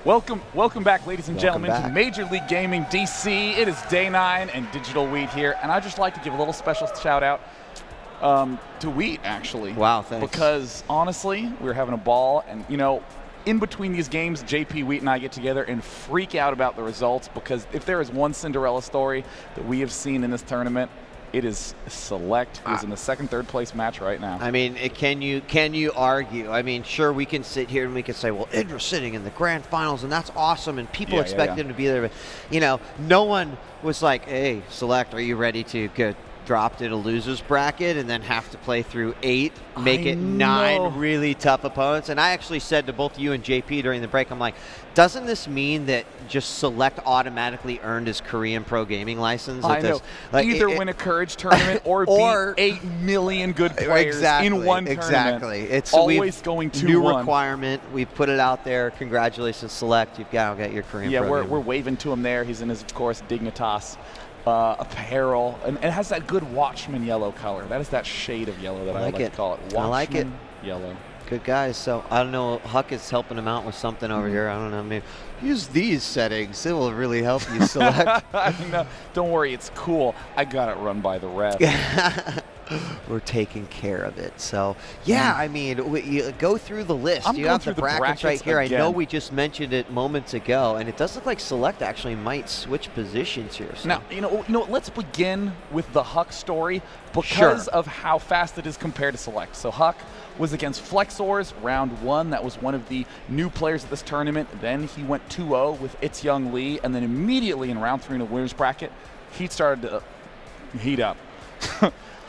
Welcome back, ladies and gentlemen, to Major League Gaming DC. It is day 9 and Digital Wheat here, and I'd just like to give a little special shout out to Wheat, actually. Wow, thanks. Because honestly, we were having a ball, and you know, in between these games, JP, Wheat, and I get together and freak out about the results, because if there is one Cinderella story that we have seen in this tournament, it is Select, who's in the second, third place match right now. I mean, can you argue? I mean, sure, we can sit here and we can say, well, Idra's sitting in the grand finals, and that's awesome, and people expect him to be there. But, you know, no one was like, hey, Select, are you ready to get dropped in a loser's bracket and then have to play through 8, make it 9 really tough opponents? And I actually said to both you and JP during the break, I'm like, doesn't this mean that just Select automatically earned his Korean pro gaming license? I know. Like, either win a Courage tournament or beat 8 million good players in one tournament. Exactly. It's always going to new requirement. We've put it out there. Congratulations, Select. You've got to get your Korean pro we're waving to him there. He's in his, of course, Dignitas apparel, and it has that good Watchman yellow color. That is that shade of yellow that I like to call it. Watchman I like it. Yellow. Good guys. So I don't know, HuK is helping him out with something over here. I don't know, maybe use these settings. It will really help you Select. No, don't worry, it's cool. I got it run by the ref. We're taking care of it. So, yeah, I mean, you go through the list. You have the brackets right here. Again. I know we just mentioned it moments ago, and it does look like Select actually might switch positions here. So. Now, you know, let's begin with the HuK story because of how fast it is compared to Select. So HuK was against Flexors round 1. That was one of the new players at this tournament. Then he went 2-0 with It's Young Lee, and then immediately in round 3 in the winners bracket, he started to heat up.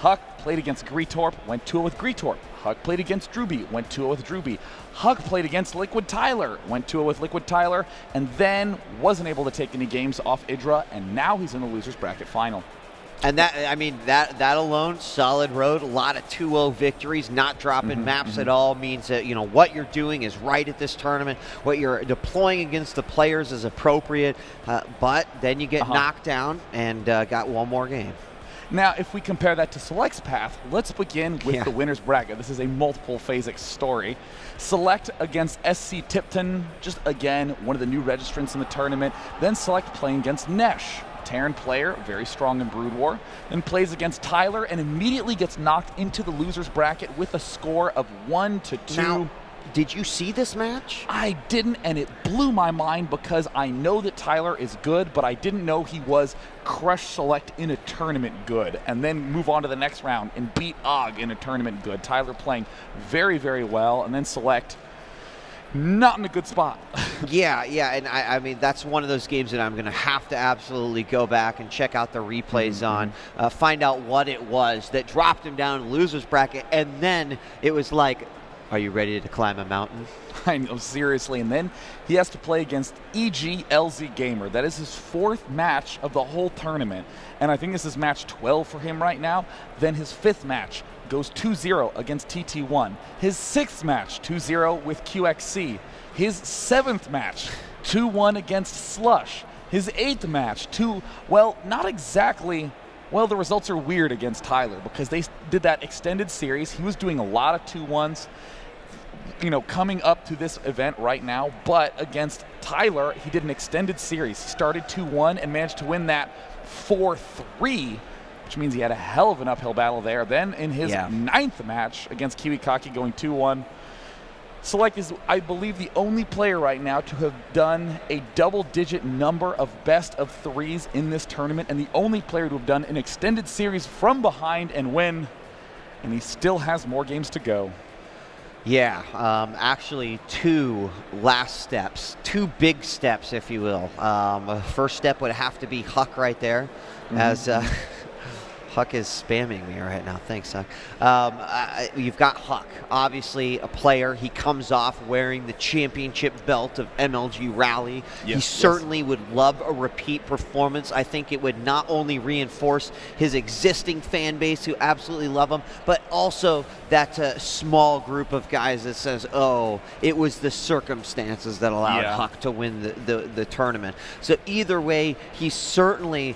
HuK played against Greetorp, went 2-0 with Greetorp. HuK played against Drewby, went 2-0 with Drewby. HuK played against Liquid Tyler, went 2-0 with Liquid Tyler, and then wasn't able to take any games off Idra, and now he's in the losers bracket final. And that, I mean, that alone, solid road, a lot of 2-0 victories, not dropping maps at all, means that, you know, what you're doing is right at this tournament, what you're deploying against the players is appropriate, but then you get knocked down and got one more game. Now, if we compare that to Select's path, let's begin with the winner's bracket. This is a multiple phasic story. Select against SC Tipton, just again, one of the new registrants in the tournament. Then Select playing against Nesh, Terran player, very strong in Brood War. Then plays against Tyler and immediately gets knocked into the loser's bracket with a score of 1-2. Now, did you see this match? I didn't, and it blew my mind because I know that Tyler is good, but I didn't know he was crush Select in a tournament good, and then move on to the next round and beat Og in a tournament good. Tyler playing very, very well, and then Select not in a good spot. Yeah, and I mean, that's one of those games that I'm going to have to absolutely go back and check out the replays on, find out what it was that dropped him down in the loser's bracket, and then it was like, are you ready to climb a mountain? I know, seriously. And then he has to play against EG Gamer. That is his 4th match of the whole tournament. And I think this is match 12 for him right now. Then his 5th match goes 2-0 against TT1. His 6th match, 2-0 with QXC. His 7th match, 2-1 against Slush. His 8th match, not exactly. Well, the results are weird against Tyler because they did that extended series. He was doing a lot of 2-1s, you know, coming up to this event right now. But against Tyler, he did an extended series. He started 2-1 and managed to win that 4-3, which means he had a hell of an uphill battle there. Then in his 9th match against Kiwikaki going 2-1, Select is, I believe, the only player right now to have done a double-digit number of best of 3s in this tournament, and the only player to have done an extended series from behind and win, and he still has more games to go. Yeah, actually 2 last steps, 2 big steps, if you will. First step would have to be HuK right there, as HuK is spamming me right now. Thanks, HuK. You've got HuK, obviously a player. He comes off wearing the championship belt of MLG Rally. He certainly would love a repeat performance. I think it would not only reinforce his existing fan base who absolutely love him, but also that small group of guys that says, oh, it was the circumstances that allowed HuK to win the tournament. So either way, he certainly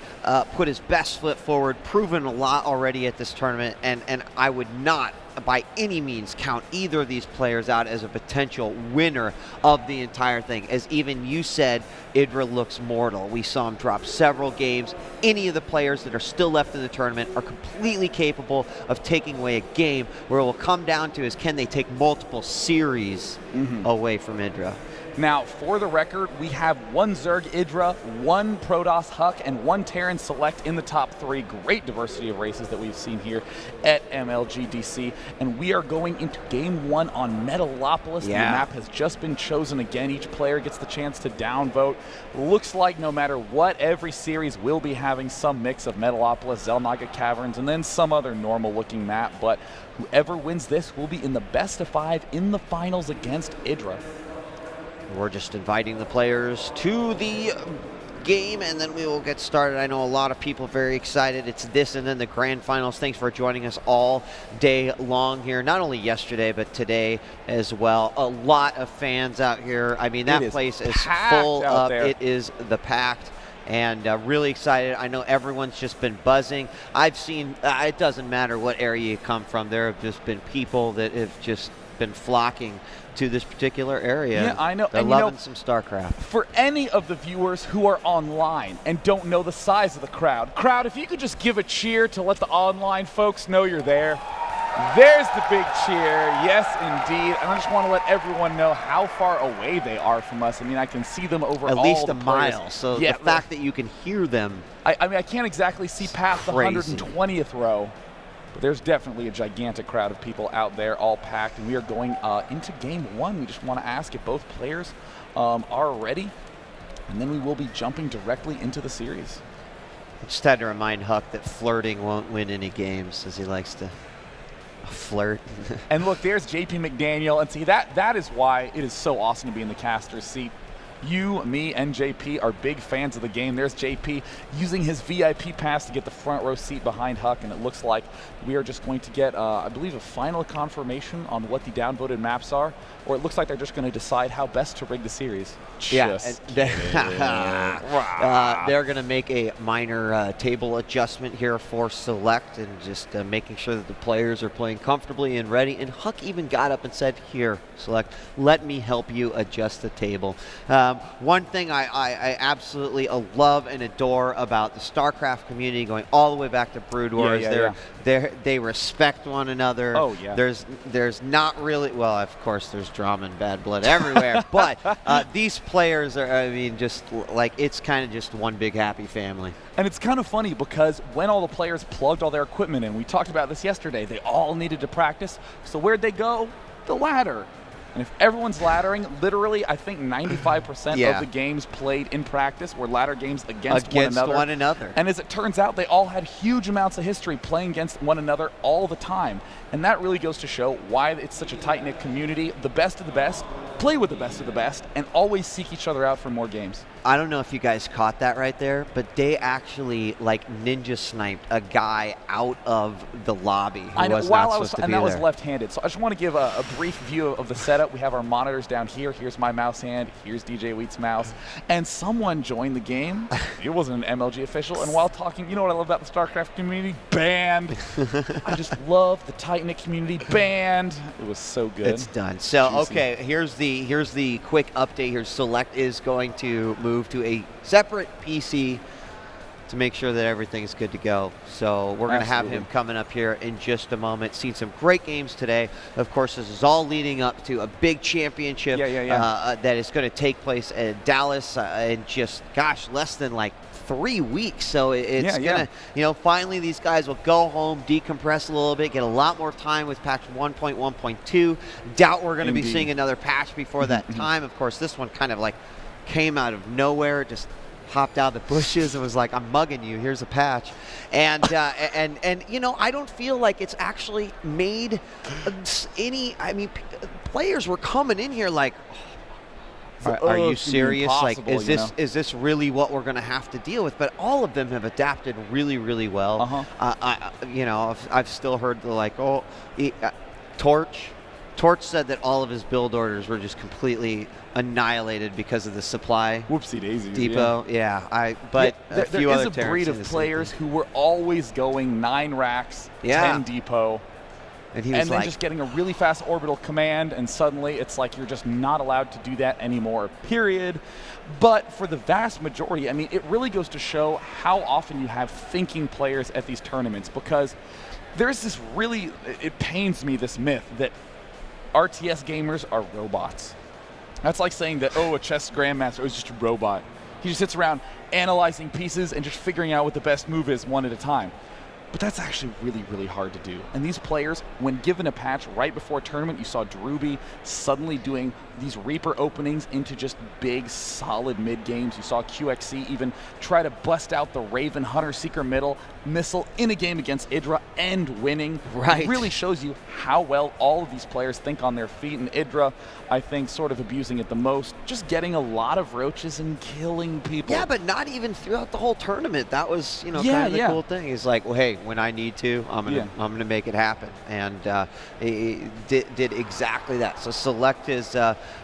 put his best foot forward, proven a lot already at this tournament, and I would not by any means count either of these players out as a potential winner of the entire thing. As even you said, Idra looks mortal. We saw him drop several games. Any of the players that are still left in the tournament are completely capable of taking away a game. Where it will come down to is, can they take multiple series away from Idra? Now, for the record, we have one Zerg Idra, one Protoss HuK, and one Terran Select in the top 3. Great diversity of races that we've seen here at MLG D.C. And we are going into Game 1 on Metalopolis. Yeah. The map has just been chosen again. Each player gets the chance to downvote. Looks like no matter what, every series will be having some mix of Metalopolis, Zelnaga Caverns, and then some other normal-looking map. But whoever wins this will be in the best of 5 in the finals against Idra. We're just inviting the players to the game, and then we will get started. I know a lot of people very excited. It's this and then the grand finals. Thanks for joining us all day long here. Not only yesterday, but today as well. A lot of fans out here. I mean, that place is full up. It is the packed. And really excited. I know everyone's just been buzzing. I've seen, it doesn't matter what area you come from, there have just been people that have just been flocking to this particular area. Yeah, I know. They're loving some StarCraft. For any of the viewers who are online and don't know the size of the crowd, if you could just give a cheer to let the online folks know you're there. There's the big cheer. Yes, indeed. And I just want to let everyone know how far away they are from us. I mean, I can see them over at all least the a mile. So yeah, the fact that you can hear them. I mean, I can't exactly see past the 120th row. But there's definitely a gigantic crowd of people out there, all packed, and we are going into Game 1. We just want to ask if both players are ready, and then we will be jumping directly into the series. I just had to remind HuK that flirting won't win any games, as he likes to flirt. And look, there's JP McDaniel, and see, that is why it is so awesome to be in the caster's seat. You, me, and JP are big fans of the game. There's JP using his VIP pass to get the front row seat behind HuK, and it looks like we are just going to get, I believe, a final confirmation on what the downvoted maps are, or it looks like they're just going to decide how best to rig the series. Yeah, they're going to make a minor table adjustment here for Select, and just making sure that the players are playing comfortably and ready. And HuK even got up and said, "Here, Select, let me help you adjust the table." One thing I absolutely love and adore about the StarCraft community, going all the way back to Brood Wars, they respect one another. Oh, yeah. There's not really, well, of course, there's drama and bad blood everywhere, but these players are, I mean, just like, it's kind of just one big happy family. And it's kind of funny because when all the players plugged all their equipment in, we talked about this yesterday, they all needed to practice. So where'd they go? The ladder. And if everyone's laddering, literally, I think 95% of the games played in practice were ladder games against one another. And as it turns out, they all had huge amounts of history playing against one another all the time. And that really goes to show why it's such a tight-knit community. The best of the best play with the best of the best and always seek each other out for more games. I don't know if you guys caught that right there, but they actually like ninja sniped a guy out of the lobby who was not supposed to be there. And that was left-handed. So I just want to give a brief view of the setup. We have our monitors down here. Here's my mouse hand. Here's DJ Wheat's mouse. And someone joined the game. It wasn't an MLG official. And while talking, you know what I love about the StarCraft community? Banned. I just love the tight-knit community. Banned. It was so good. It's done. So, juicy. Okay, here's the quick update here. Select is going to move to a separate PC to make sure that everything's good to go. So we're going to have him coming up here in just a moment. Seen some great games today. Of course, this is all leading up to a big championship that is going to take place at Dallas in just, gosh, less than like 3 weeks. So it's gonna, you know, finally these guys will go home, decompress a little bit, get a lot more time with patch 1.1.2. Doubt we're going to be seeing another patch before that time. Of course, this one kind of like came out of nowhere, just hopped out of the bushes and was like, "I'm mugging you. Here's a patch," and and you know, I don't feel like it's actually made any. I mean, players were coming in here like, "Are you serious? Like, is this really what we're going to have to deal with?" But all of them have adapted really, really well. You know, I've still heard the like, Torch said that all of his build orders were just completely annihilated because of the supply. Whoopsie daisies. Depot, but a few other. There is a breed of players who were always going 9 racks, 10 depot. And he was and then like, just getting a really fast orbital command, and suddenly it's like you're just not allowed to do that anymore, period. But for the vast majority, I mean, it really goes to show how often you have thinking players at these tournaments, because there's this really, it pains me, this myth that RTS gamers are robots. That's like saying that, oh, a chess grandmaster is just a robot. He just sits around analyzing pieces and just figuring out what the best move is one at a time. But that's actually really, really hard to do. And these players, when given a patch right before a tournament, you saw Druby suddenly doing these Reaper openings into just big, solid mid games. You saw QXC even try to bust out the Raven Hunter Seeker missile in a game against Idra and winning. Right. It really shows you how well all of these players think on their feet. And Idra, I think, sort of abusing it the most, just getting a lot of roaches and killing people. yeah, but not even throughout the whole tournament. That was, kind of the cool thing. He's like, well, hey, when I need to, I'm gonna make it happen, and he did exactly that. So Select has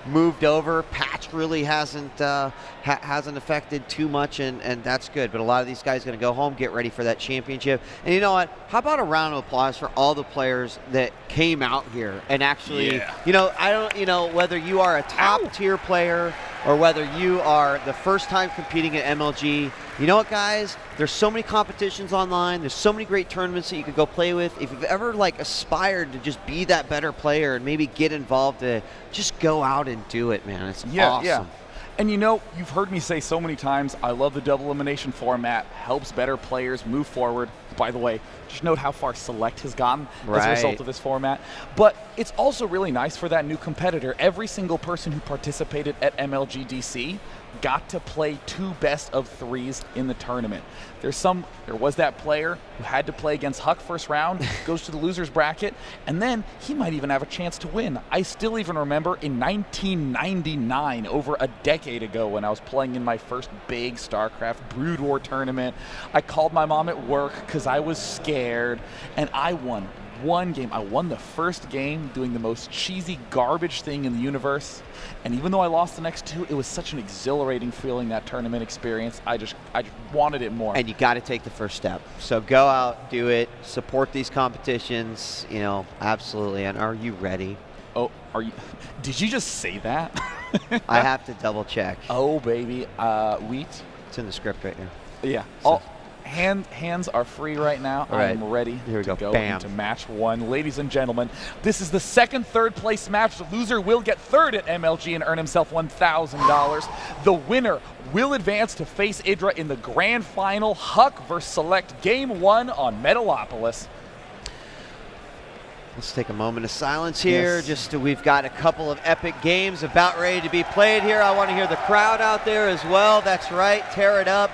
moved over. Patch really hasn't affected too much, and that's good. But a lot of these guys going to go home, get ready for that championship. And you know what? How about a round of applause for all the players that came out here and actually, I don't, whether you are a top tier player or whether you are the first time competing at MLG. You know what, guys? There's so many competitions online. There's so many great tournaments that you could go play with. If you've ever aspired to just be that better player and maybe get involved, just go out and do it, man. It's awesome. Yeah. And you've heard me say so many times, I love the double elimination format, helps better players move forward. By the way, just note how far Select has gotten as a result of this format. But it's also really nice for that new competitor. Every single person who participated at MLG D.C. got to play 2 best of 3s in the tournament. There was that player who had to play against HuK first round, goes to the loser's bracket, and then he might even have a chance to win. I still even remember in 1999, over a decade ago, when I was playing in my first big StarCraft Brood War tournament, I called my mom at work because I was scared, and I won one game. I won the first game doing the most cheesy garbage thing in the universe. And even though I lost the next 2, it was such an exhilarating feeling, that tournament experience. I just wanted it more. And you got to take the first step. So go out, do it, support these competitions, absolutely. And are you ready? Oh, did you just say that? I have to double check. Oh, baby. Wheat? It's in the script right here. Yeah. So. Hands are free right now. All right. I'm ready to go Bam. into match 1. Ladies and gentlemen, this is the second third place match. The loser will get third at MLG and earn himself $1,000. The winner will advance to face Idra in the grand final. HuK versus Select, game 1 on Metalopolis. Let's take a moment of silence here. Yes. We've got a couple of epic games about ready to be played here. I want to hear the crowd out there as well. That's right. Tear it up.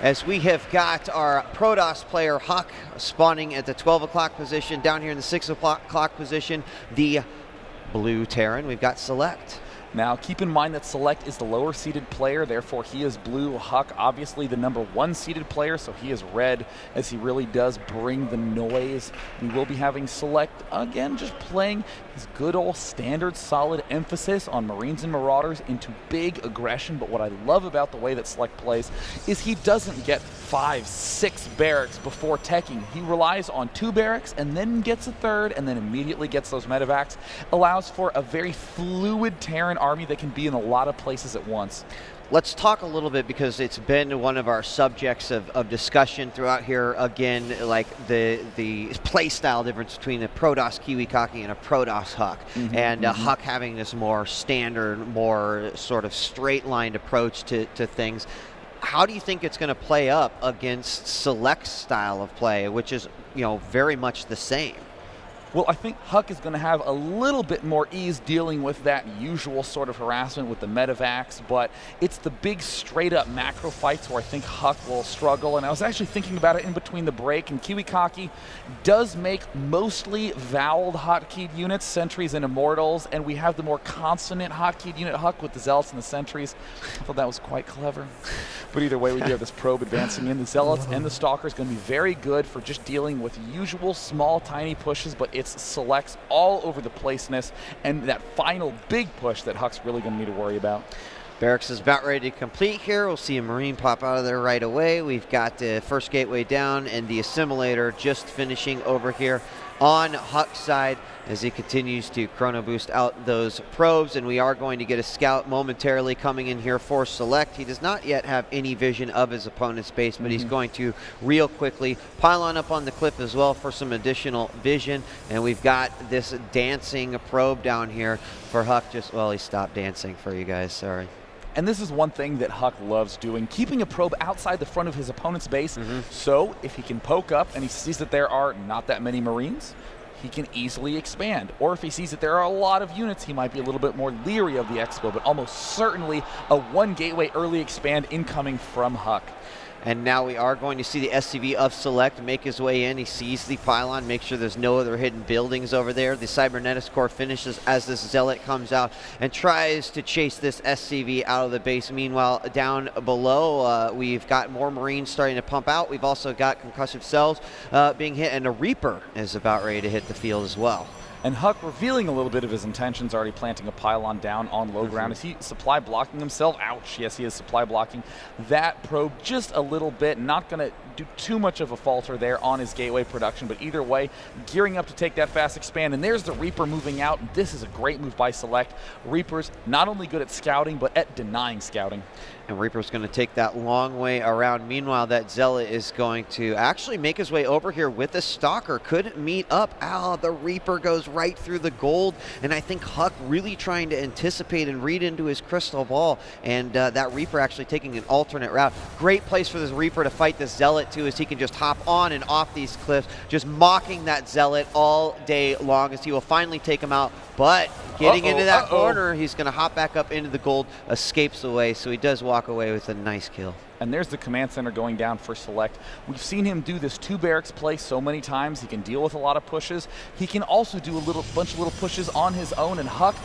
As we have got our Protoss player HuK spawning at the 12 o'clock position, down here in the 6 o'clock position, the blue Terran, we've got Select. Now, keep in mind that Select is the lower seeded player, therefore he is blue. HuK, obviously the number 1 seeded player, so he is red, as he really does bring the noise. We will be having Select, again, just playing his good old standard solid emphasis on Marines and Marauders into big aggression. But what I love about the way that Select plays is he doesn't get 5, 6 barracks before teching. He relies on 2 barracks and then gets a 3rd and then immediately gets those medevacs. Allows for a very fluid Terran army that can be in a lot of places at once. Let's talk a little bit, because it's been one of our subjects of discussion throughout here, again, like the play style difference between a Protoss Kiwi-Kaki and a Protoss HuK. And HuK having this more standard, more sort of straight-lined approach to things. How do you think it's going to play up against Select's style of play, which is, very much the same? Well, I think HuK is going to have a little bit more ease dealing with that usual sort of harassment with the medevacs, but it's the big straight-up macro fights where I think HuK will struggle. And I was actually thinking about it in between the break, and Kiwi-Kaki does make mostly voweled hotkeyed units, sentries and immortals, and we have the more consonant hotkeyed unit HuK with the zealots and the sentries. I thought that was quite clever. But either way, we do have this probe advancing in. The zealots and the stalkers going to be very good for just dealing with usual small, tiny pushes, but it's Selects all over the placeness and that final big push that HuK's really going to need to worry about. Barracks is about ready to complete here. We'll see a Marine pop out of there right away. We've got the first gateway down and the assimilator just finishing over here. on HuK's side as he continues to chrono boost out those probes, and we are going to get a scout momentarily coming in here for Select. He does not yet have any vision of his opponent's base, but he's going to real quickly pile on up on the cliff as well for some additional vision, and we've got this dancing probe down here for HuK. Well, he stopped dancing for you guys, sorry. And this is one thing that HuK loves doing, keeping a probe outside the front of his opponent's base. So if he can poke up and he sees that there are not that many Marines, he can easily expand. Or if he sees that there are a lot of units, he might be a little bit more leery of the expo, but almost certainly a one gateway early expand incoming from HuK. And now we are going to see the SCV of Select make his way in. He sees the pylon, make sure there's no other hidden buildings over there. The Cybernetics Core finishes as this Zealot comes out and tries to chase this SCV out of the base. Meanwhile, down below, we've got more Marines starting to pump out. We've also got concussive cells being hit, and a Reaper is about ready to hit the field as well. And HuK revealing a little bit of his intentions, already planting a pylon down on low ground. Is he supply blocking himself? Ouch, yes, he is supply blocking that probe just a little bit. Not going to do too much of a falter there on his gateway production, but either way, gearing up to take that fast expand. And there's the Reaper moving out. This is a great move by Select. Reaper's not only good at scouting, but at denying scouting. And Reaper's going to take that long way around. Meanwhile, that Zealot is going to actually make his way over here with the Stalker. Couldn't meet up. The Reaper goes right through the gold. And I think HuK really trying to anticipate and read into his crystal ball. And that Reaper actually taking an alternate route. Great place for this Reaper to fight this Zealot too, as he can just hop on and off these cliffs, just mocking that Zealot all day long as he will finally take him out. But getting into that corner, he's going to hop back up into the gold, escapes away, so he does walk away with a nice kill. And there's the command center going down for Select. We've seen him do this 2 barracks play so many times. He can deal with a lot of pushes. He can also do a bunch of little pushes on his own, and HuK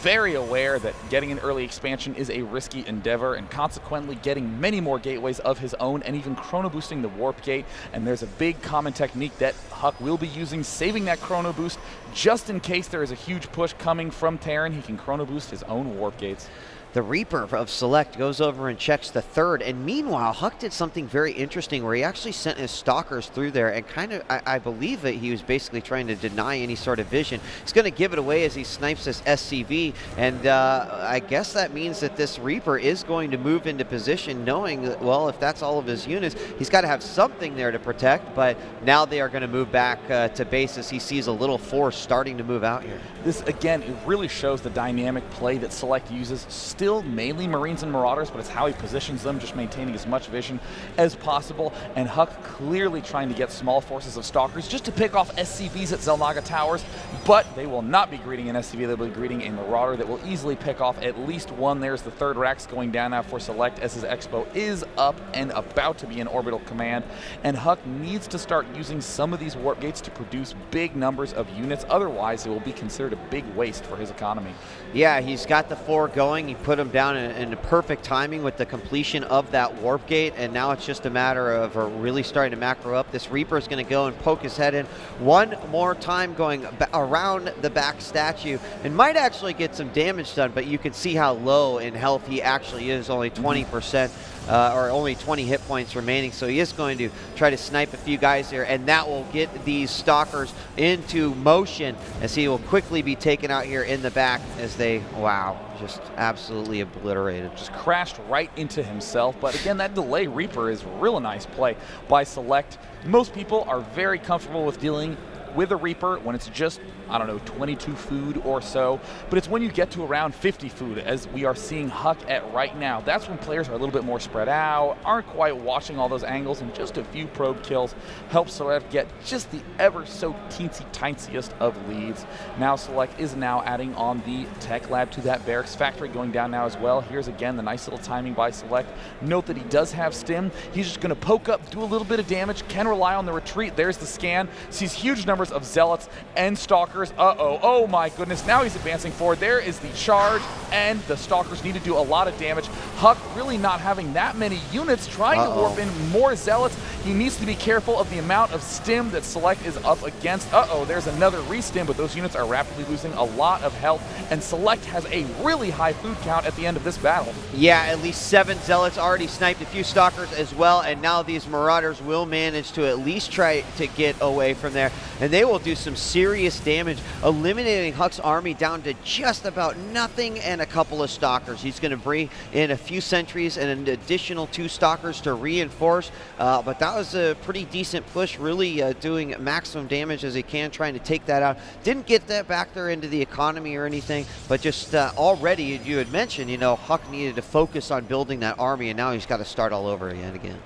very aware that getting an early expansion is a risky endeavor, and consequently getting many more gateways of his own and even chrono boosting the warp gate. And there's a big common technique that HuK will be using, saving that chrono boost just in case there is a huge push coming from Terran. He can chrono boost his own warp gates. The Reaper of Select goes over and checks the third, and meanwhile, HuK did something very interesting where he actually sent his Stalkers through there, and kind of, I believe that he was basically trying to deny any sort of vision. He's going to give it away as he snipes this SCV, and I guess that means that this Reaper is going to move into position, knowing that, well, if that's all of his units, he's got to have something there to protect, but now they are going to move back to base as he sees a little force starting to move out here. This, again, it really shows the dynamic play that Select uses. Still mainly Marines and Marauders, but it's how he positions them, just maintaining as much vision as possible. And HuK clearly trying to get small forces of Stalkers just to pick off SCVs at Xel'Naga Towers, but they will not be greeting an SCV, they'll be greeting a Marauder that will easily pick off at least one. There's the third Rax going down now for Select as his Expo is up and about to be in orbital command. And HuK needs to start using some of these warp gates to produce big numbers of units, otherwise it will be considered a big waste for his economy. Yeah, he's got the 4 going. He put them down in perfect timing with the completion of that warp gate, and now it's just a matter of really starting to macro up. This Reaper is going to go and poke his head in one more time, going around the back statue, and might actually get some damage done, but you can see how low in health he actually is, only 20%. Or only 20 hit points remaining, so he is going to try to snipe a few guys here, and that will get these Stalkers into motion as he will quickly be taken out here in the back as they, wow, just absolutely obliterated. Just crashed right into himself, but again, that delay Reaper is a real nice play by Select. Most people are very comfortable with dealing with a Reaper when it's just, I don't know, 22 food or so, but it's when you get to around 50 food, as we are seeing HuK at right now. That's when players are a little bit more spread out, aren't quite watching all those angles, and just a few probe kills helps Select get just the ever so teensy-tiniest of leads. Now Select is now adding on the tech lab to that barracks factory going down now as well. Here's again the nice little timing by Select. Note that he does have stim. He's just going to poke up, do a little bit of damage, can rely on the retreat. There's the scan, sees huge numbers of Zealots and Stalkers. Oh my goodness, now he's advancing forward. There is the charge, and the Stalkers need to do a lot of damage. HuK really not having that many units, trying to warp in more Zealots. He needs to be careful of the amount of stim that Select is up against. Uh-oh, there's another restim, but those units are rapidly losing a lot of health, and Select has a really high food count at the end of this battle. Yeah, at least 7 Zealots already sniped a few Stalkers as well, and now these Marauders will manage to at least try to get away from there, and they will do some serious damage, eliminating HuK's army down to just about nothing and a couple of Stalkers. He's going to bring in a few sentries and an additional 2 Stalkers to reinforce, but that was a pretty decent push, really doing maximum damage as he can, trying to take that out. Didn't get that back there into the economy or anything, but just already, you had mentioned, you know, HuK needed to focus on building that army, and now he's got to start all over again.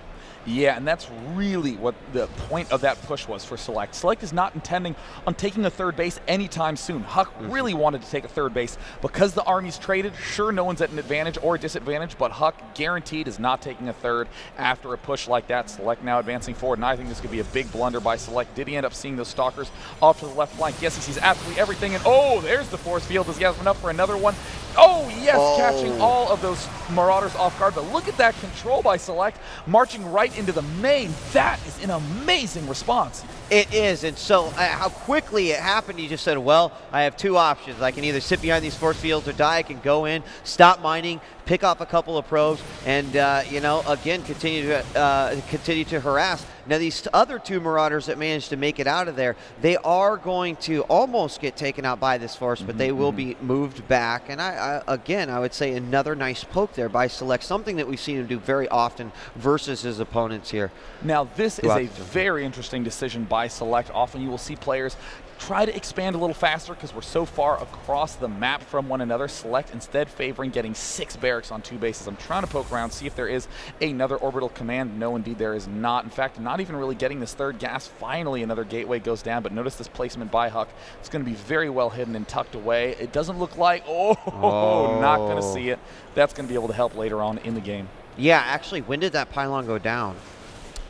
Yeah, and that's really what the point of that push was for Select. Select is not intending on taking a third base anytime soon. HuK really wanted to take a third base because the army's traded. Sure, no one's at an advantage or a disadvantage, but HuK guaranteed is not taking a third after a push like that. Select now advancing forward, and I think this could be a big blunder by Select. Did he end up seeing those Stalkers off to the left flank? Yes, he sees absolutely everything, and oh, there's the force field. Does he have enough for another one? Oh, yes, catching all of those Marauders off guard, but look at that control by Select, marching right into the main. That is an amazing response. It is, and so how quickly it happened, you just said, well, I have 2 options. I can either sit behind these force fields or die. I can go in, stop mining, pick off a couple of probes, and, you know, again, continue to harass. Now, these other 2 Marauders that managed to make it out of there, they are going to almost get taken out by this force, but they will be moved back. And, again, I would say another nice poke there by Select, something that we've seen him do very often versus his opponents here. Now, this is a very interesting decision by Select. Often you will see players try to expand a little faster because we're so far across the map from one another. Select instead favoring getting 6 barracks on 2 bases. I'm trying to poke around, see if there is another orbital command. No, indeed there is not. In fact, not even really getting this third gas. Finally, another gateway goes down, but notice this placement by HuK. It's going to be very well hidden and tucked away. It doesn't look like, not going to see it. That's going to be able to help later on in the game. Yeah, actually, when did that pylon go down?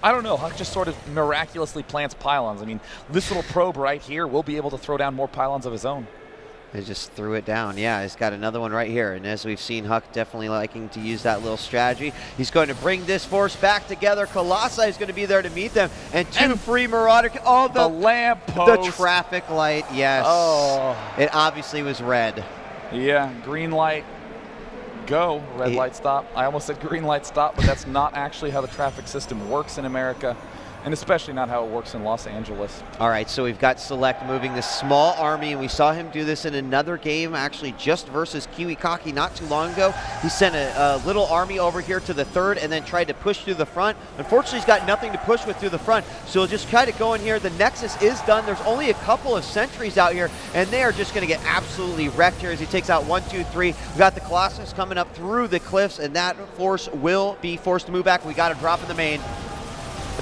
I don't know. HuK just sort of miraculously plants pylons. I mean, this little probe right here will be able to throw down more pylons of his own. They just threw it down. Yeah, he's got another one right here. And as we've seen, HuK definitely liking to use that little strategy. He's going to bring this force back together. Colossi is going to be there to meet them. And 2 free Marauder. Oh, the lamp post. The traffic light, yes. Oh. It obviously was red. Yeah, green light. Go, red light stop. I almost said green light stop, but that's not actually how the traffic system works in America, and especially not how it works in Los Angeles. All right, so we've got Select moving this small army, and we saw him do this in another game, actually just versus Kiwikaki not too long ago. He sent a little army over here to the third and then tried to push through the front. Unfortunately, he's got nothing to push with through the front, so he'll just try to go in here. The Nexus is done. There's only a couple of sentries out here, and they are just going to get absolutely wrecked here as he takes out 1, 2, 3. We've got the Colossus coming up through the cliffs, and that force will be forced to move back. We got to drop in the main.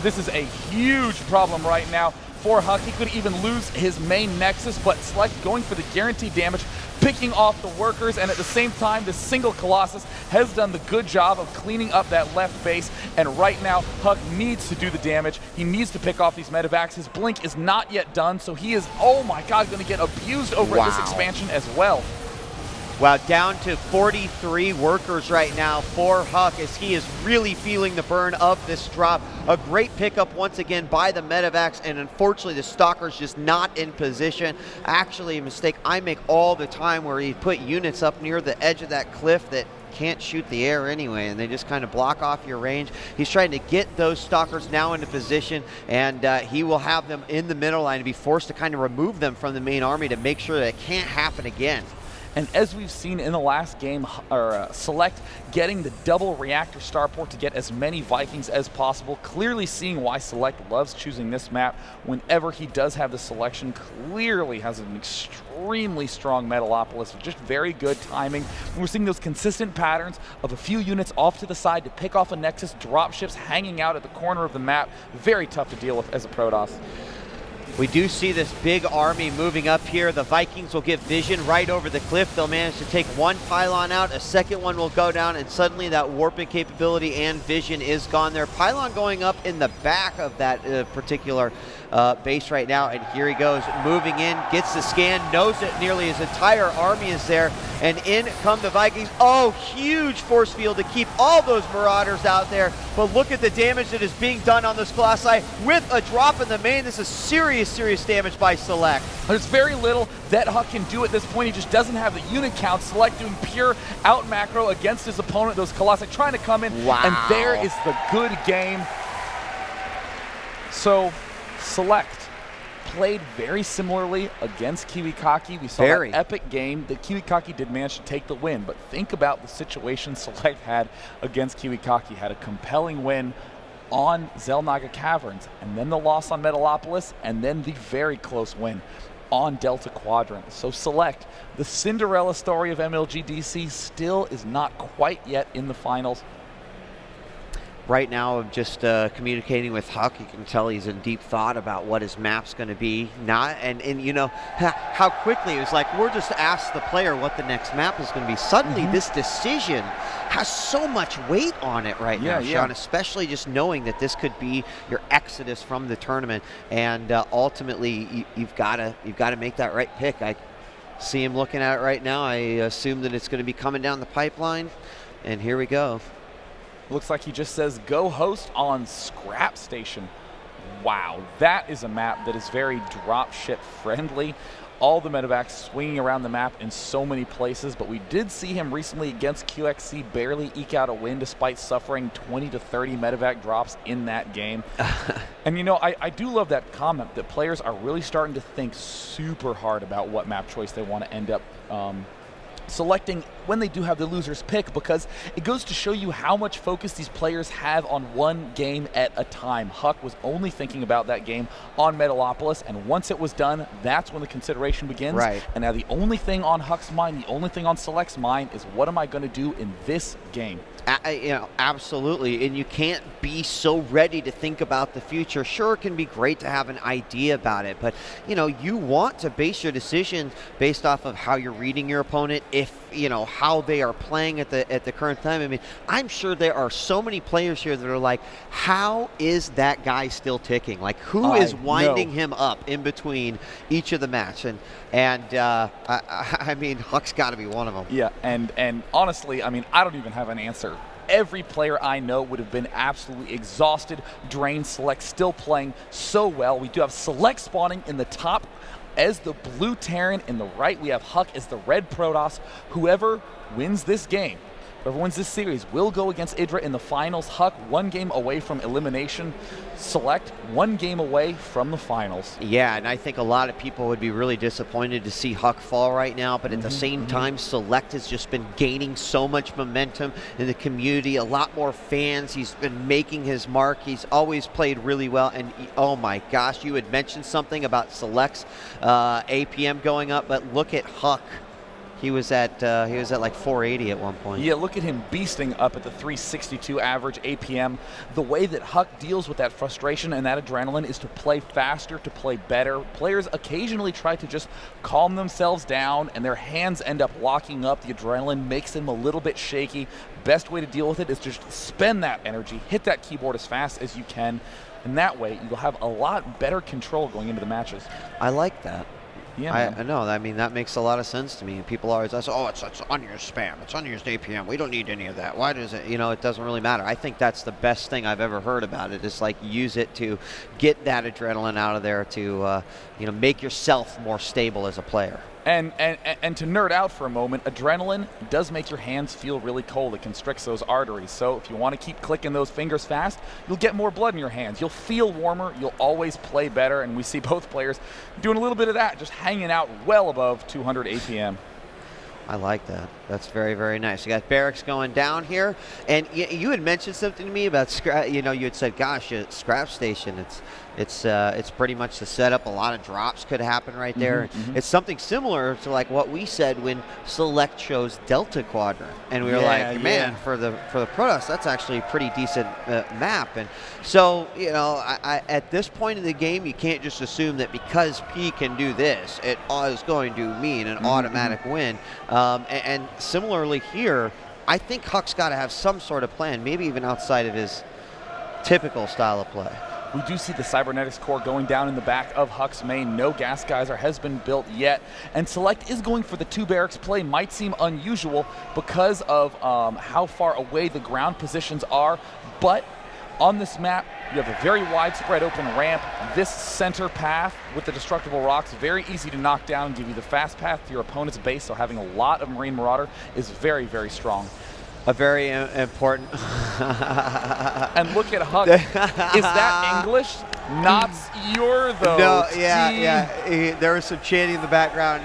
This is a huge problem right now for HuK. He could even lose his main Nexus, but Select going for the guaranteed damage, picking off the workers, and at the same time, the single Colossus has done the good job of cleaning up that left base, and right now, HuK needs to do the damage. He needs to pick off these medevacs. His blink is not yet done, so he is, oh my god, going to get abused over this expansion as well. Wow, down to 43 workers right now for HuK as he is really feeling the burn of this drop. A great pickup once again by the medevacs, and unfortunately the Stalker's just not in position. Actually, a mistake I make all the time where you put units up near the edge of that cliff that can't shoot the air anyway, and they just kind of block off your range. He's trying to get those Stalkers now into position, and he will have them in the middle line to be forced to kind of remove them from the main army to make sure that it can't happen again. And as we've seen in the last game, Select getting the double reactor starport to get as many Vikings as possible, clearly seeing why Select loves choosing this map whenever he does have the selection. Clearly has an extremely strong Metalopolis with just very good timing. We're seeing those consistent patterns of a few units off to the side to pick off a Nexus, dropships hanging out at the corner of the map. Very tough to deal with as a Protoss. We do see this big army moving up here. The Vikings will get vision right over the cliff. They'll manage to take 1 pylon out. A second one will go down, and suddenly that warping capability and vision is gone there. Pylon going up in the back of that particular base right now, and here he goes, moving in, gets the scan, knows that nearly his entire army is there, and in come the Vikings. Oh, huge force field to keep all those Marauders out there, but look at the damage that is being done on this Colossi with a drop in the main. This is serious, serious damage by Select. There's very little that HuK can do at this point. He just doesn't have the unit count. Select doing pure out macro against his opponent. Those Colossi trying to come in. Wow. And there is the good game. So Select played very similarly against KiwiKaki. We saw that epic game that KiwiKaki did manage to take the win. But think about the situation Select had against KiwiKaki. Had a compelling win on Xel'Naga Caverns, and then the loss on Metalopolis, and then the very close win on Delta Quadrant. So Select, the Cinderella story of MLG D.C, still is not quite yet in the finals. Right now, I'm just communicating with HuK. You can tell he's in deep thought about what his map's going to be. And you know, how quickly it was like, we're just asked the player what the next map is going to be. Suddenly, this decision has so much weight on it right now, Sean, especially just knowing that this could be your exodus from the tournament. And ultimately, you've got to make that right pick. I see him looking at it right now. I assume that it's going to be coming down the pipeline. And here we go. Looks like he just says, go host on Scrap Station. Wow, that is a map that is very dropship friendly. All the medevacs swinging around the map in so many places, but we did see him recently against QXC barely eke out a win despite suffering 20 to 30 medevac drops in that game. And you know, I do love that comment that players are really starting to think super hard about what map choice they want to end up selecting when they do have the loser's pick, because it goes to show you how much focus these players have on one game at a time. HuK was only thinking about that game on Metalopolis, and once it was done, that's when the consideration begins. Right. And now the only thing on HuK's mind, the only thing on Select's mind is, what am I going to do in this game? You know, absolutely, and you can't be so ready to think about the future. Sure, it can be great to have an idea about it, but you know, you want to base your decision based off of how you're reading your opponent, if you know how they are playing at the current time. I mean, I'm sure there are so many players here that are like, how is that guy still ticking? Like, who is winding him up in between each of the match? And I mean, HuK's got to be one of them. Yeah, and honestly, I mean, I don't even have an answer. Every player I know would have been absolutely exhausted, drained. Select still playing so well. We do have Select spawning in the top as the blue Terran. In the right, we have HuK as the red Protoss. Whoever wins this game, whoever wins this series, will go against Idra in the finals. HuK 1 game away from elimination. Select 1 game away from the finals. Yeah, and I think a lot of people would be really disappointed to see HuK fall right now, but at the same time, Select has just been gaining so much momentum in the community, a lot more fans. He's been making his mark. He's always played really well, and oh my gosh, you had mentioned something about Select's APM going up, but look at HuK. He was at like 480 at one point. Yeah, look at him beasting up at the 362 average APM. The way that HuK deals with that frustration and that adrenaline is to play faster, to play better. Players occasionally try to just calm themselves down, and their hands end up locking up. The adrenaline makes them a little bit shaky. Best way to deal with it is just spend that energy, hit that keyboard as fast as you can, and that way you'll have a lot better control going into the matches. I like that. Yeah, I know. I mean, that makes a lot of sense to me. People always ask, oh, it's unused spam. It's unused APM. We don't need any of that. Why does it? You know, it doesn't really matter. I think that's the best thing I've ever heard about it. Is like, use it to get that adrenaline out of there to, you know, make yourself more stable as a player. And to nerd out for a moment, adrenaline does make your hands feel really cold. It constricts those arteries. So if you want to keep clicking those fingers fast, you'll get more blood in your hands. You'll feel warmer. You'll always play better. And we see both players doing a little bit of that, just hanging out well above 200 APM. I like that. That's very, very nice. You got barracks going down here, and you had mentioned something to me about scrap. You know, you had said, "Gosh, Scrap Station. It's pretty much the setup. A lot of drops could happen right there. It's something similar to like what we said when Select chose Delta Quadrant, and we were like, man, for the Protoss, that's actually a pretty decent map. And so, you know, I at this point in the game, you can't just assume that because P can do this, it is going to mean an automatic win. And similarly here, I think HuK's got to have some sort of plan, maybe even outside of his typical style of play. We do see the cybernetics core going down in the back of HuK's main. No gas geyser has been built yet, and Select is going for the 2 barracks play. Might seem unusual because of how far away the ground positions are, but on this map, you have a very widespread open ramp. This center path with the destructible rocks, very easy to knock down and give you the fast path to your opponent's base, so having a lot of Marine Marauder is very, very strong. A very important. And look at HuK. Is that English? Not your, though. No, yeah. There was some chanting in the background.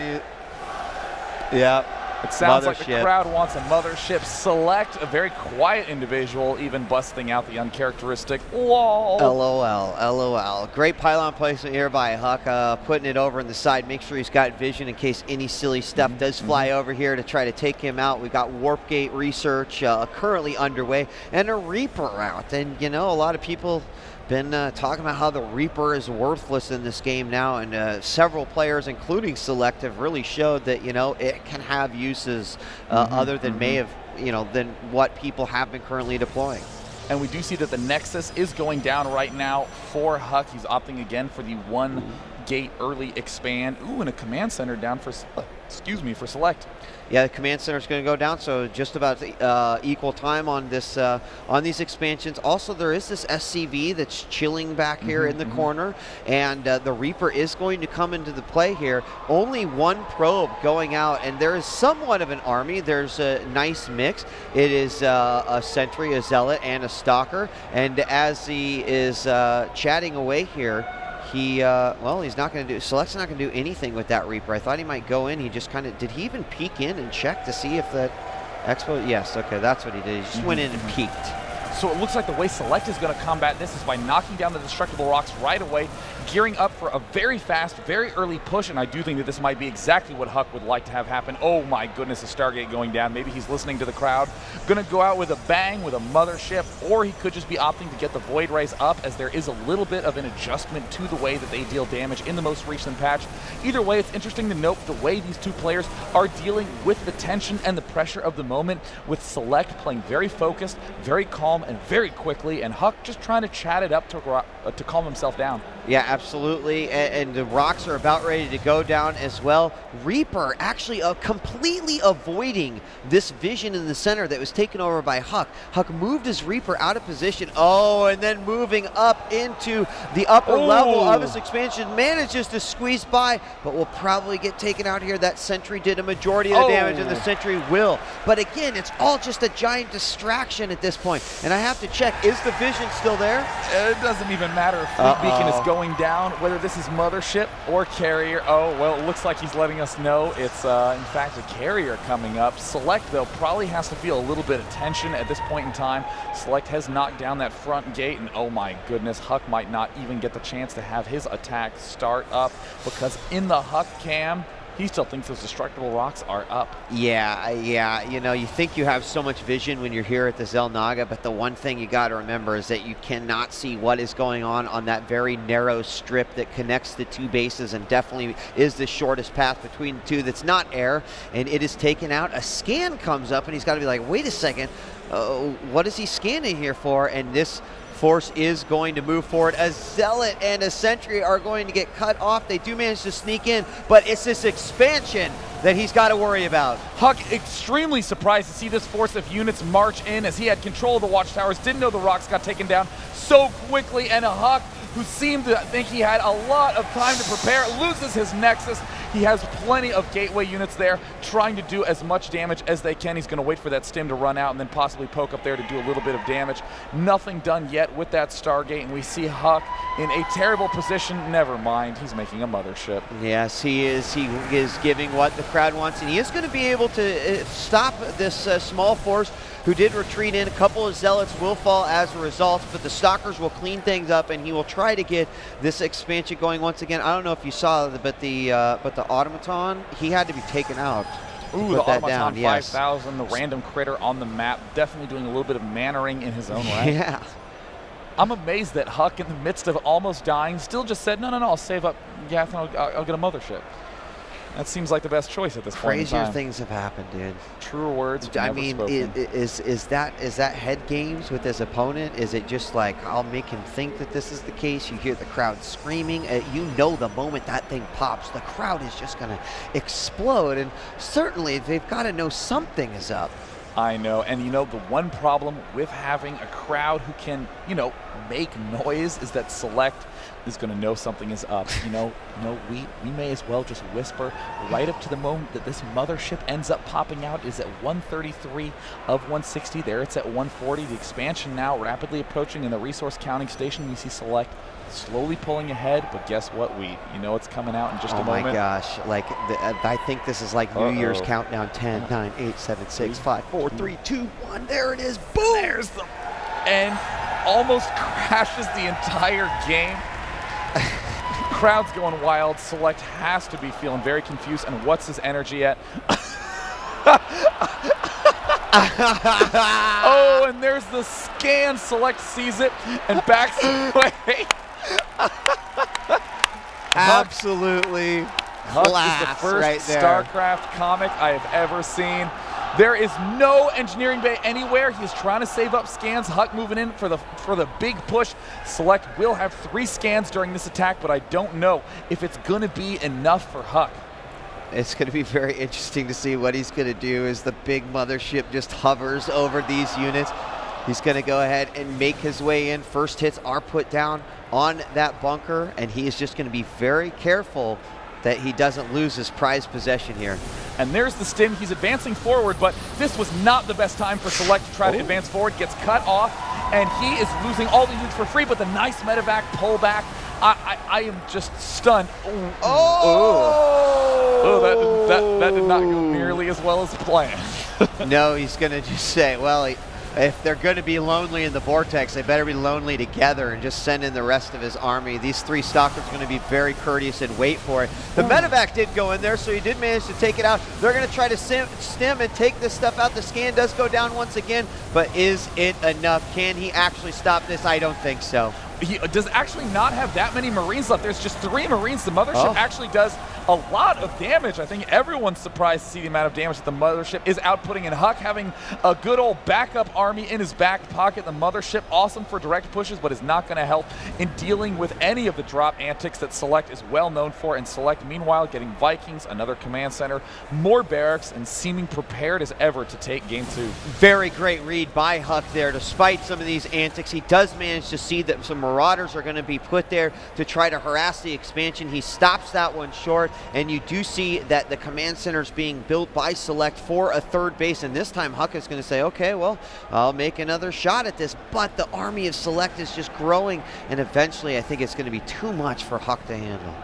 Yeah. It sounds like the crowd wants a mothership. Select, a very quiet individual, even busting out the uncharacteristic LOL. LOL. Great pylon placement here by HuK, putting it over in the side. Make sure he's got vision in case any silly stuff does fly over here to try to take him out. We've got Warp Gate research currently underway and a Reaper out. And, you know, a lot of people been talking about how the Reaper is worthless in this game now, and several players, including Select, have really showed that, you know, it can have uses other than than what people have been currently deploying. And we do see that the Nexus is going down right now for HuK. He's opting again for the 1 gate early expand. Ooh, and a command center down for Select. Yeah, the command center is going to go down, so just about equal time on this on these expansions. Also, there is this SCV that's chilling back here in the corner, and the Reaper is going to come into the play here. Only 1 probe going out, and there is somewhat of an army. There's a nice mix. It is a sentry, a zealot, and a stalker. And as he is chatting away here, he's not going to do, Select's not going to do anything with that Reaper. I thought he might go in. He just kind of, did he even peek in and check to see if that Expo, yes, okay, that's what he did. He just went in and peeked. So it looks like the way Select is going to combat this is by knocking down the destructible rocks right away, gearing up for a very fast, very early push, and I do think that this might be exactly what HuK would like to have happen. Oh my goodness, a Stargate going down. Maybe he's listening to the crowd. Going to go out with a bang, with a mothership, or he could just be opting to get the Void Rays up, as there is a little bit of an adjustment to the way that they deal damage in the most recent patch. Either way, it's interesting to note the way these 2 players are dealing with the tension and the pressure of the moment, with Select playing very focused, very calm, and very quickly, and HuK just trying to chat it up to calm himself down. Yeah, absolutely, and the rocks are about ready to go down as well. Reaper actually completely avoiding this vision in the center that was taken over by HuK. HuK moved his Reaper out of position, and then moving up into the upper level of his expansion, manages to squeeze by, but will probably get taken out here. That sentry did a majority of the damage, and the sentry will. But again, it's all just a giant distraction at this point, and I have to check, is the vision still there? It doesn't even matter if Fleet Beacon is going down, whether this is Mothership or Carrier. Oh, well, it looks like he's letting us know it's, in fact, a Carrier coming up. Select, though, probably has to feel a little bit of tension at this point in time. Select has knocked down that front gate, and oh my goodness, HuK might not even get the chance to have his attack start up, because in the HuK cam, he still thinks those destructible rocks are up. Yeah. You know, you think you have so much vision when you're here at the Xel'Naga, but the one thing you got to remember is that you cannot see what is going on that very narrow strip that connects the 2 bases, and definitely is the shortest path between the 2 that's not air, and it is taken out. A scan comes up, and he's got to be like, wait a second, what is he scanning here for? And this force is going to move forward. A Zealot and a Sentry are going to get cut off. They do manage to sneak in, but it's this expansion that he's got to worry about. HuK extremely surprised to see this force of units march in, as he had control of the watchtowers, didn't know the rocks got taken down so quickly, and a HuK who seemed to think he had a lot of time to prepare, loses his Nexus. He has plenty of gateway units there trying to do as much damage as they can. He's going to wait for that stim to run out and then possibly poke up there to do a little bit of damage. Nothing done yet with that Stargate, and we see HuK in a terrible position. Never mind, he's making a mothership. Yes, he is. He is giving what the crowd wants, and he is going to be able to stop this small force who did retreat in. A couple of Zealots will fall as a result, but the Stalkers will clean things up, and he will try to get this expansion going once again. I don't know if you saw, but the Automaton, he had to be taken out. Ooh, the Automaton 5000, the random critter on the map, definitely doing a little bit of mannering in his own right. Yeah. I'm amazed that HuK, in the midst of almost dying, still just said, no, I'll save up Gath and I'll get a mothership. That seems like the best choice at this point in Crazier time. things have happened, dude. Truer words I never mean, spoken. is that head games with his opponent? Is it just like, I'll make him think that this is the case? You hear the crowd screaming. You know the moment that thing pops, the crowd is just going to explode. And certainly they've got to know something is up. I know, and you know, the one problem with having a crowd who can, you know, make noise is that Select is going to know something is up. You know, we may as well just whisper right up to the moment that this mothership ends up popping out. Is at 133 of 160. There it's at 140. The expansion now rapidly approaching in the resource counting station. We see Select slowly pulling ahead, but guess what, you know it's coming out in just a moment. Oh my gosh, like I think this is like New Year's countdown. 10, 9, 8, 7, 6, 5, 4, 3, 2, 1. There it is. Boom! There's the... And almost crashes the entire game. Crowd's going wild. Select has to be feeling very confused. And what's his energy at? Oh, and there's the scan. Select sees it and backs away. Absolutely HuK is the class first right there. StarCraft comic I have ever seen. There is no engineering bay anywhere. He's trying to save up scans. HuK moving in for the big push. Select will have 3 scans during this attack, but I don't know if it's going to be enough for HuK. It's going to be very interesting to see what he's going to do as the big mothership just hovers over these units. He's going to go ahead and make his way in. First hits are put down on that bunker, and he is just going to be very careful that he doesn't lose his prized possession here. And there's the stim. He's advancing forward, but this was not the best time for Select to try to advance forward. Gets cut off, and he is losing all the units for free, but the nice medevac pullback. I am just stunned. That did not go nearly as well as planned. No, he's going to just say, well, if they're going to be lonely in the vortex, they better be lonely together and just send in the rest of his army. These 3 stalkers are going to be very courteous and wait for it. The medevac did go in there, so he did manage to take it out. They're going to try to stim and take this stuff out. The scan does go down once again, but is it enough? Can he actually stop this? I don't think so. He does actually not have that many Marines left. There's just 3 Marines. The mothership actually does a lot of damage. I think everyone's surprised to see the amount of damage that the mothership is outputting. And HuK having a good old backup army in his back pocket. The mothership awesome for direct pushes, but is not going to help in dealing with any of the drop antics that Select is well known for. And Select, meanwhile, getting Vikings, another command center, more barracks, and seeming prepared as ever to take game 2. Very great read by HuK there. Despite some of these antics, he does manage to see that some Marauders are going to be put there to try to harass the expansion. He stops that one short, and you do see that the command center is being built by Select for a 3rd base, and this time HuK is going to say, okay, well, I'll make another shot at this, but the army of Select is just growing, and eventually I think it's going to be too much for HuK to handle.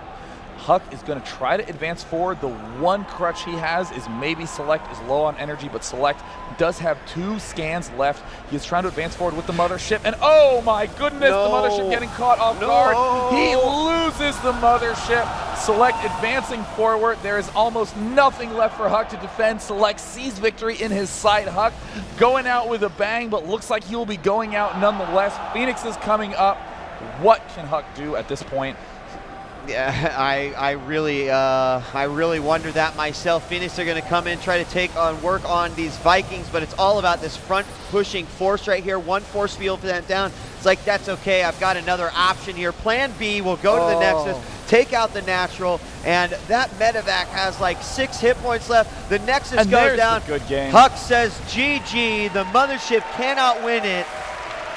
HuK is going to try to advance forward. The one crutch he has is maybe Select is low on energy, but Select does have 2 scans left. He is trying to advance forward with the mothership, and oh my goodness, the mothership getting caught off guard. He loses the mothership. Select advancing forward. There is almost nothing left for HuK to defend. Select sees victory in his sight. HuK going out with a bang, but looks like he will be going out nonetheless. Phoenix is coming up. What can HuK do at this point? Yeah, I really wonder that myself. Phoenix are going to come in, try to work on these Vikings, but it's all about this front pushing force right here. 1 force field for that down. It's like, that's okay. I've got another option here. Plan B, we'll go to the Nexus, take out the natural, and that medevac has like 6 hit points left. The Nexus goes down. Good game. HuK says GG. The mothership cannot win it.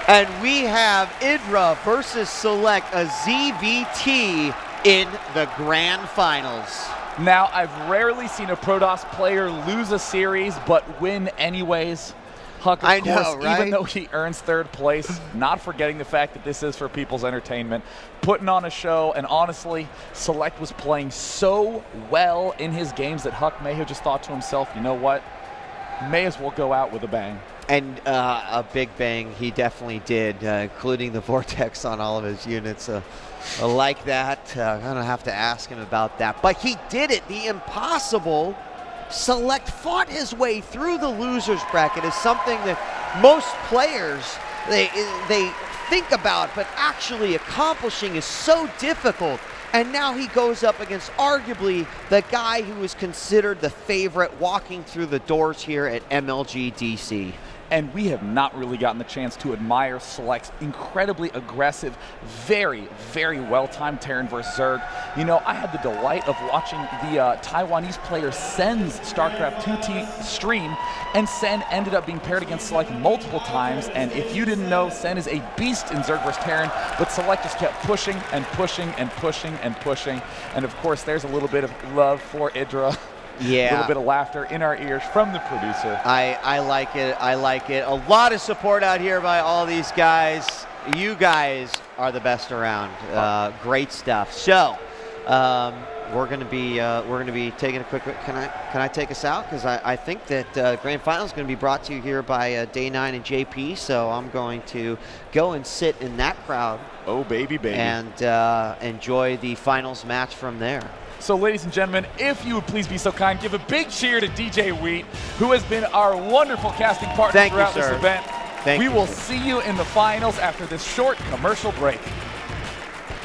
And we have IDRA versus Select, a ZVT in the grand finals. Now, I've rarely seen a Protoss player lose a series but win anyways. HuK, of course, right? even though he earns 3rd place, not forgetting the fact that this is for people's entertainment, putting on a show, and honestly, Select was playing so well in his games that HuK may have just thought to himself, you know what, may as well go out with a bang. And a big bang he definitely did, including the vortex on all of his units. Like that, I'm going to have to ask him about that. But he did it, the impossible. Select fought his way through the losers bracket is something that most players, they think about, but actually accomplishing is so difficult. And now he goes up against arguably the guy who was considered the favorite walking through the doors here at MLG D.C. And we have not really gotten the chance to admire Select's incredibly aggressive, very, very well-timed Terran versus Zerg. You know, I had the delight of watching the Taiwanese player Sen's StarCraft 2T stream, and Sen ended up being paired against Select multiple times, and if you didn't know, Sen is a beast in Zerg versus Terran, but Select just kept pushing and pushing and pushing and pushing, and of course there's a little bit of love for Idra. Yeah. A little bit of laughter in our ears from the producer. I like it. I like it. A lot of support out here by all these guys. You guys are the best around. Great stuff. So we're gonna be taking a quick. Can I take us out? Because I think that Grand Final is going to be brought to you here by Day 9 and JP. So I'm going to go and sit in that crowd. Oh baby, baby. And enjoy the finals match from there. So ladies and gentlemen, if you would please be so kind, give a big cheer to DJ Wheat, who has been our wonderful casting partner throughout this event. We will see you in the finals after this short commercial break.